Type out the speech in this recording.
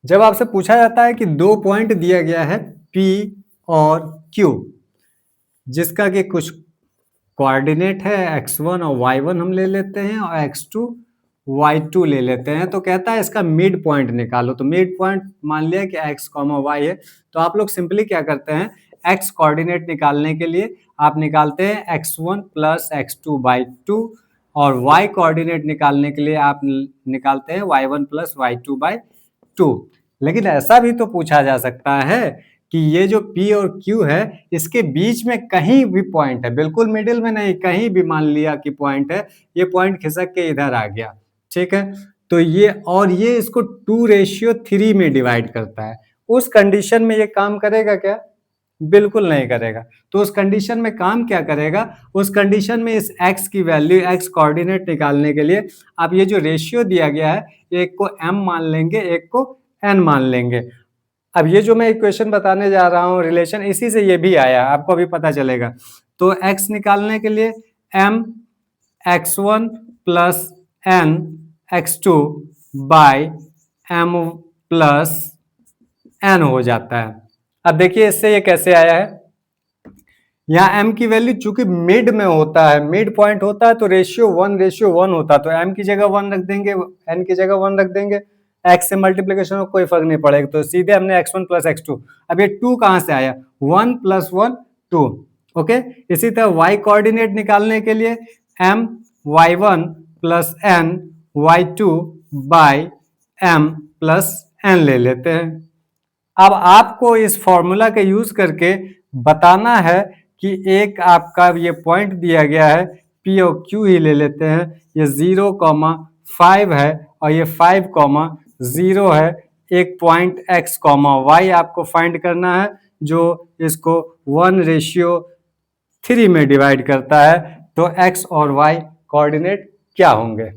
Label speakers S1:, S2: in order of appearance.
S1: जब आपसे पूछा जाता है कि दो पॉइंट दिया गया है P और Q, जिसका कि कुछ कोऑर्डिनेट है x1 और y1 हम ले लेते हैं और x2 y2 ले लेते हैं, तो कहता है इसका मिड पॉइंट निकालो। तो मिड पॉइंट मान लिया कि x, y है, तो आप लोग सिंपली क्या करते हैं, x कोऑर्डिनेट निकालने के लिए आप निकालते हैं x1 प्लस x2 बाई 2 और y कोऑर्डिनेट निकालने के लिए आप निकालते हैं y1 प्लस y2 बाई 2। लेकिन ऐसा भी तो पूछा जा सकता है कि ये जो P और Q है इसके बीच में कहीं भी पॉइंट है, बिल्कुल मिडिल में नहीं, कहीं भी मान लिया कि पॉइंट है, ये पॉइंट खिसक के इधर आ गया, ठीक है, तो ये इसको 2:3 में डिवाइड करता है। उस कंडीशन में ये काम करेगा क्या? बिल्कुल नहीं करेगा। तो उस कंडीशन में काम क्या करेगा? उस कंडीशन में इस x की वैल्यू, x कोऑर्डिनेट निकालने के लिए आप ये जो रेशियो दिया गया है, एक को m मान लेंगे, एक को n मान लेंगे। अब ये जो मैं इक्वेशन बताने जा रहा हूँ रिलेशन, इसी से ये भी आया, आपको अभी पता चलेगा। तो x निकालने के लिए m x1 plus n x2 by m plus n हो जाता है। अब देखिए इससे ये कैसे आया है, यहाँ m की वैल्यू चूंकि मिड में होता है, मिड पॉइंट होता है, तो रेशियो 1:1 होता है, तो m की जगह 1 रख देंगे, n की जगह 1 रख देंगे, x से मल्टीप्लीकेशन में कोई फर्क नहीं पड़ेगा, तो सीधे हमने x1 प्लस x2। अब ये 2 कहाँ से आया? 1 प्लस 1 2। ओके, इसी तरह y कोऑर्डिनेट निकालने के लिए m y1 plus n y2 by m plus n ले लेते हैं। अब आपको इस फॉर्मूला का यूज करके बताना है कि एक आपका ये पॉइंट दिया गया है, P और Q ही ले लेते हैं, ये 0,5 है और ये 5,0 है। एक पॉइंट x, y आपको फाइंड करना है जो इसको 1:3 में डिवाइड करता है। तो x और y कोऑर्डिनेट क्या होंगे?